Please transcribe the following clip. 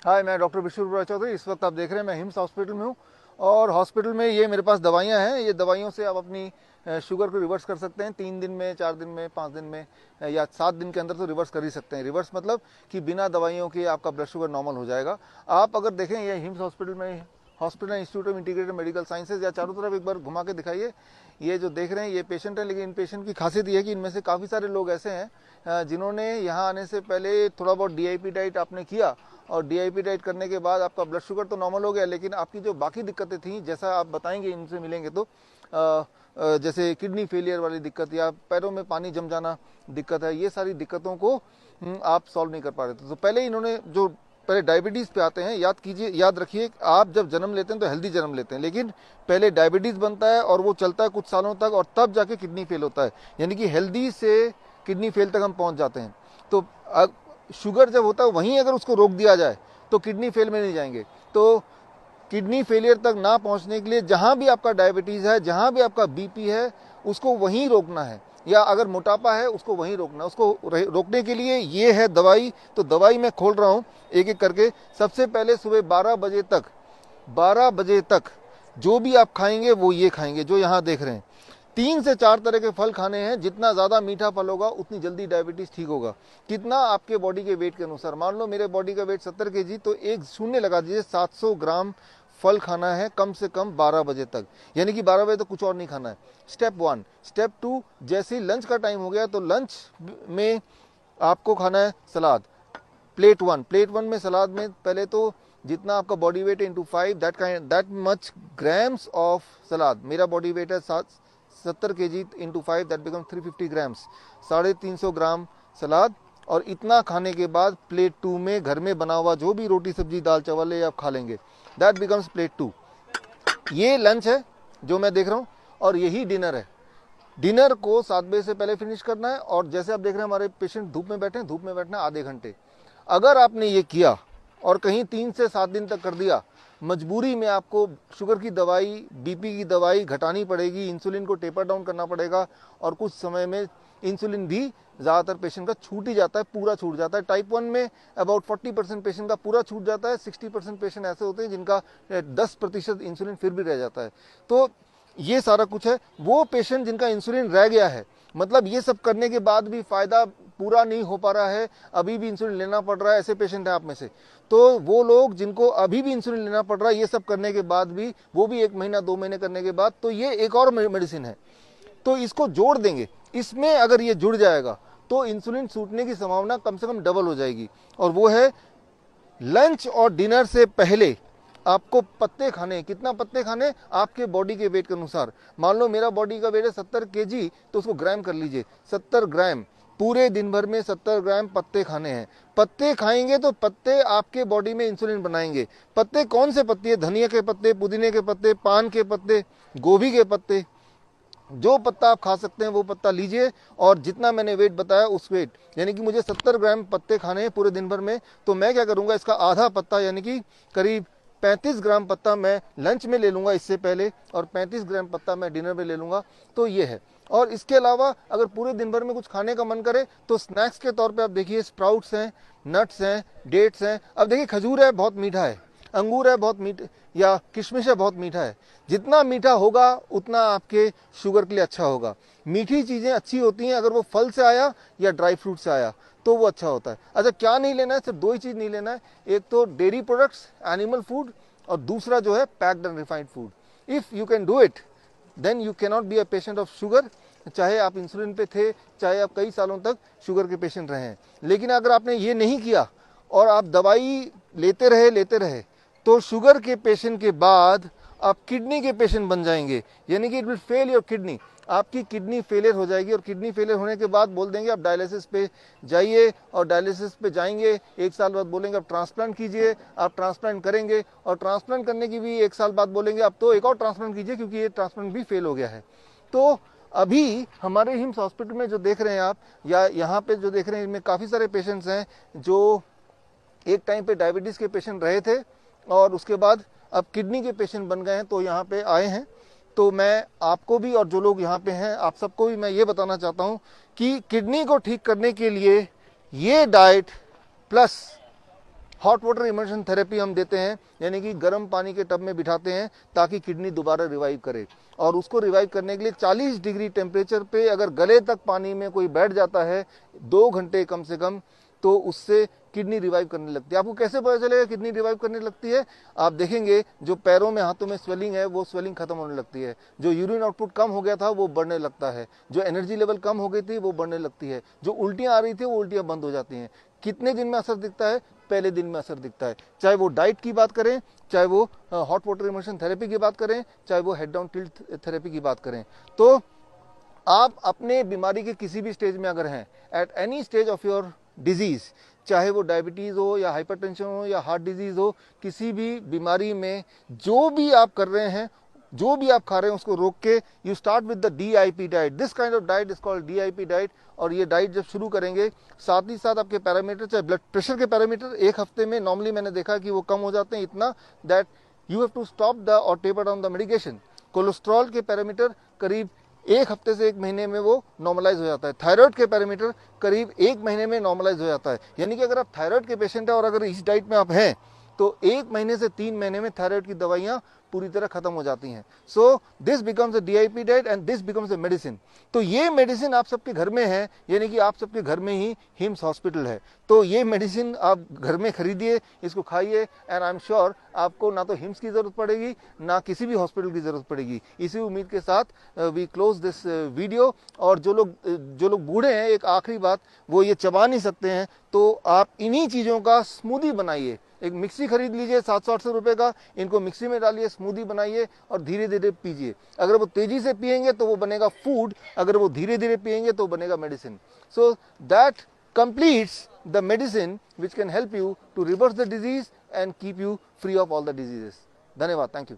हाय, मैं डॉक्टर विश्व चौधरी। इस वक्त आप देख रहे हैं मैं हिम्स हॉस्पिटल में हूँ और हॉस्पिटल में ये मेरे पास दवाइयाँ हैं। ये दवाइयों से आप अपनी शुगर को रिवर्स कर सकते हैं 3 दिन में, 4 दिन में, 5 दिन में या 7 दिन के अंदर तो रिवर्स कर ही सकते हैं। रिवर्स मतलब कि बिना दवाइयों के आपका ब्लड शुगर नॉर्मल हो जाएगा। आप अगर देखें ये हिम्स हॉस्पिटल में, hospital institute of integrated medical sciences, या चारों तरफ एक बार घुमा के दिखाइए। ये जो देख रहे हैं ये पेशेंट है, लेकिन इन पेशेंट की खासियत ये है कि इनमें से काफ़ी सारे लोग ऐसे हैं जिन्होंने यहाँ आने से पहले थोड़ा बहुत डीआईपी डाइट आपने किया और डीआईपी डाइट करने के बाद आपका ब्लड शुगर तो नॉर्मल हो गया, लेकिन आपकी जो बाकी दिक्कतें थी, जैसा आप बताएंगे इनसे मिलेंगे तो जैसे किडनी फेलियर वाली दिक्कत या पैरों में पानी जम जाना दिक्कत है, ये सारी दिक्कतों को आप सॉल्व नहीं कर पा रहे थे। तो पहले इन्होंने जो पहले डायबिटीज़ पे आते हैं, याद कीजिए, याद रखिए, आप जब जन्म लेते हैं तो हेल्दी जन्म लेते हैं, लेकिन पहले डायबिटीज़ बनता है और वो चलता है कुछ सालों तक और तब जाके किडनी फेल होता है। यानी कि हेल्दी से किडनी फेल तक हम पहुंच जाते हैं। तो शुगर जब होता है वहीं अगर उसको रोक दिया जाए तो किडनी फेल में नहीं जाएंगे। तो किडनी फेलियर तक ना पहुंचने के लिए जहां भी आपका डायबिटीज़ है, जहां भी आपका बीपी है, उसको वहीं रोकना है, या अगर मोटापा है उसको वहीं रोकना है। उसको रोकने के लिए ये है दवाई। तो दवाई मैं खोल रहा हूँ एक एक करके। सबसे पहले सुबह 12 बजे तक जो भी आप खाएंगे वो ये खाएंगे जो यहाँ देख रहे हैं। 3 से 4 तरह के फल खाने हैं। जितना ज़्यादा मीठा फल होगा उतनी जल्दी डायबिटीज़ ठीक होगा। कितना? आपके बॉडी के वेट के अनुसार। मान लो मेरे बॉडी का वेट 70 kg, तो एक शून्य लगा दीजिए, 700 ग्राम फल खाना है कम से कम 12 बजे तक। यानी कि 12 बजे तक कुछ और नहीं खाना है। स्टेप 1। स्टेप 2, जैसे ही लंच का टाइम हो गया तो लंच में आपको खाना है सलाद। प्लेट 1 में सलाद में पहले तो जितना आपका बॉडी वेट है into 5, that much grams of salad. मेरा बॉडी वेट है 70 kg into 5, that become 350 grams, 350 gram सलाद। और इतना खाने के बाद प्लेट 2 में घर में बना हुआ जो भी रोटी सब्जी दाल चावल है आप खा लेंगे, दैट बिकम्स प्लेट 2। ये लंच है जो मैं देख रहा हूँ और यही डिनर है। डिनर को 7 बजे से पहले फिनिश करना है। और जैसे आप देख रहे हैं हमारे पेशेंट धूप में बैठे हैं, धूप में बैठना आधे घंटे। अगर आपने ये किया और कहीं 3 से 7 दिन तक कर दिया, मजबूरी में आपको शुगर की दवाई, बीपी की दवाई घटानी पड़ेगी, इंसुलिन को टेपर डाउन करना पड़ेगा। और कुछ समय में इंसुलिन भी ज़्यादातर पेशेंट का छूट ही जाता है, पूरा छूट जाता है। टाइप 1 में अबाउट 40% पेशेंट का पूरा छूट जाता है। 60% पेशेंट ऐसे होते हैं जिनका 10% इंसुलिन फिर भी रह जाता है। तो ये सारा कुछ है। वो पेशेंट जिनका इंसुलिन रह गया है, मतलब ये सब करने के बाद भी फायदा पूरा नहीं हो पा रहा है, अभी भी इंसुलिन लेना पड़ रहा है, ऐसे पेशेंट है आप में से, तो वो लोग जिनको अभी भी इंसुलिन लेना पड़ रहा है ये सब करने के बाद भी, वो भी 1 महीना 2 महीने करने के बाद, तो ये एक और मेडिसिन है। तो इसको जोड़ देंगे। इसमें अगर ये जुड़ जाएगा तो इंसुलिन छूटने की संभावना कम से कम डबल हो जाएगी। और वो है लंच और डिनर से पहले आपको पत्ते खाने। कितना पत्ते खाने? आपके बॉडी के वेट के अनुसार। मान लो मेरा बॉडी का वेट है 70 kg, तो उसको ग्राम कर लीजिए। 70 ग्राम पूरे दिन भर में 70 ग्राम पत्ते खाने हैं। पत्ते खाएंगे तो पत्ते आपके बॉडी में इंसुलिन बनाएंगे। पत्ते कौन से पत्ते? धनिया के पत्ते, पुदीने के पत्ते, पान के पत्ते, गोभी के पत्ते। जो पत्ता आप खा सकते हैं वो पत्ता लीजिए। और जितना मैंने वेट बताया उस वेट, यानी कि मुझे 70 ग्राम पत्ते खाने हैं पूरे दिन भर में, तो मैं क्या करूंगा, इसका आधा पत्ता यानी कि करीब 35 ग्राम पत्ता मैं लंच में ले लूंगा इससे पहले, और 35 ग्राम पत्ता मैं डिनर में ले लूंगा। तो ये है। और इसके अलावा अगर पूरे दिन भर में कुछ खाने का मन करे तो स्नैक्स के तौर पे आप देखिए, स्प्राउट्स हैं, नट्स हैं, डेट्स हैं। अब देखिए खजूर है, बहुत मीठा है, अंगूर है बहुत मीठा, या किशमिश है बहुत मीठा है। जितना मीठा होगा उतना आपके शुगर के लिए अच्छा होगा। मीठी चीज़ें अच्छी होती हैं अगर वो फल से आया या ड्राई फ्रूट से आया तो वो अच्छा होता है। अच्छा, क्या नहीं लेना है? सिर्फ 2 ही चीज़ नहीं लेना है। एक तो डेयरी प्रोडक्ट्स, एनिमल फूड, और दूसरा जो है packed and refined food. If you can do it then you can not be a patient of sugar, चाहे आप इंसुलिन पे थे, चाहे आप कई सालों तक शुगर के पेशेंट रहे हैं। लेकिन अगर आपने ये नहीं किया और आप दवाई लेते रहे तो शुगर के पेशेंट के बाद आप किडनी के पेशेंट बन जाएंगे। यानी कि it will fail your kidney. आपकी किडनी फेलियर हो जाएगी और किडनी फेलियर होने के बाद बोल देंगे आप डायलिसिस पे जाइए, और डायलिसिस पे जाएंगे 1 साल बाद बोलेंगे आप ट्रांसप्लांट कीजिए, आप ट्रांसप्लांट करेंगे, और ट्रांसप्लांट करने की भी 1 साल बाद बोलेंगे अब तो एक और ट्रांसप्लांट कीजिए क्योंकि ये ट्रांसप्लांट भी फेल हो गया है। तो अभी हमारे हिम्स हॉस्पिटल में जो देख रहे हैं आप, या यहाँ पे जो देख रहे हैं, इनमें काफ़ी सारे पेशेंट्स हैं जो एक टाइम पे डायबिटीज़ के पेशेंट रहे थे और उसके बाद अब किडनी के पेशेंट बन गए हैं, तो यहाँ पे आए हैं। तो मैं आपको भी और जो लोग यहाँ पे हैं आप सबको भी मैं ये बताना चाहता हूँ कि किडनी को ठीक करने के लिए ये diet plus hot water immersion therapy हम देते हैं, यानी कि गर्म पानी के टब में बिठाते हैं ताकि किडनी दोबारा रिवाइव करे। और उसको रिवाइव करने के लिए 40 डिग्री टेम्परेचर पे अगर गले तक पानी में कोई बैठ जाता है 2 घंटे कम से कम, तो उससे किडनी रिवाइव करने लगती है। आपको कैसे पता चलेगा किडनी रिवाइव करने लगती है? आप देखेंगे जो पैरों में हाथों में स्वेलिंग है वो स्वेलिंग खत्म होने लगती है, जो यूरिन आउटपुट कम हो गया था वो बढ़ने लगता है, जो एनर्जी लेवल कम हो गई थी वो बढ़ने लगती है, जो उल्टियां आ रही थी वो उल्टियां बंद हो जाती हैं। कितने दिन में असर दिखता है? पहले दिन में असर दिखता है। चाहे वो डाइट की बात करें, चाहे वो हॉट वाटर इमर्शन थेरेपी की बात करें, चाहे वो हेड डाउन टिल्ट थेरेपी की बात करें। तो आप अपने बीमारी के किसी भी स्टेज में अगर हैं, at any stage of your disease, चाहे वो डायबिटीज हो या हाइपरटेंशन हो या हार्ट डिजीज हो, किसी भी बीमारी में जो भी आप कर रहे हैं, जो भी आप खा रहे हैं उसको रोक के you start with the DIP diet. This kind of diet is called DIP diet. और ये डाइट जब शुरू करेंगे, साथ ही साथ आपके पैरामीटर, चाहे ब्लड प्रेशर के पैरामीटर 1 हफ्ते में नॉर्मली मैंने देखा कि वो कम हो जाते हैं इतना that you have to stop the or taper down the medication. Cholesterol के पैरामीटर करीब 1 हफ्ते से 1 महीने में वो नॉर्मलाइज हो जाता है। थायराइड के पैरामीटर करीब 1 महीने में नॉर्मलाइज हो जाता है। यानी कि अगर आप थायराइड के पेशेंट हैं और अगर इस डाइट में आप हैं तो 1 महीने से 3 महीने में थायराइड की दवाइयां पूरी तरह खत्म हो जाती हैं। So this becomes a DIP diet and this becomes a medicine. तो ये मेडिसिन आप सबके घर में है, यानी कि आप सबके घर में ही हिम्स हॉस्पिटल है। तो ये मेडिसिन आप घर में खरीदिए, इसको खाइए, एंड आई एम श्योर आपको ना तो हिम्स की जरूरत पड़ेगी ना किसी भी हॉस्पिटल की जरूरत पड़ेगी। इसी उम्मीद के साथ वी क्लोज दिस वीडियो। और जो लोग बूढ़े हैं, एक आखिरी बात, वो ये चबा नहीं सकते हैं, तो आप इन्हीं चीजों का स्मूदी बनाइए। एक मिक्सी खरीद लीजिए 700-800 रुपए का, इनको मिक्सी में डालिए, स्मूदी बनाइए और धीरे धीरे पीजिए। अगर वो तेजी से पिएंगे तो वो बनेगा फूड, अगर वो धीरे धीरे पिएंगे तो बनेगा medicine. So that completes the medicine which can help you to reverse the disease and keep you free of all the diseases. धन्यवाद, थैंक यू।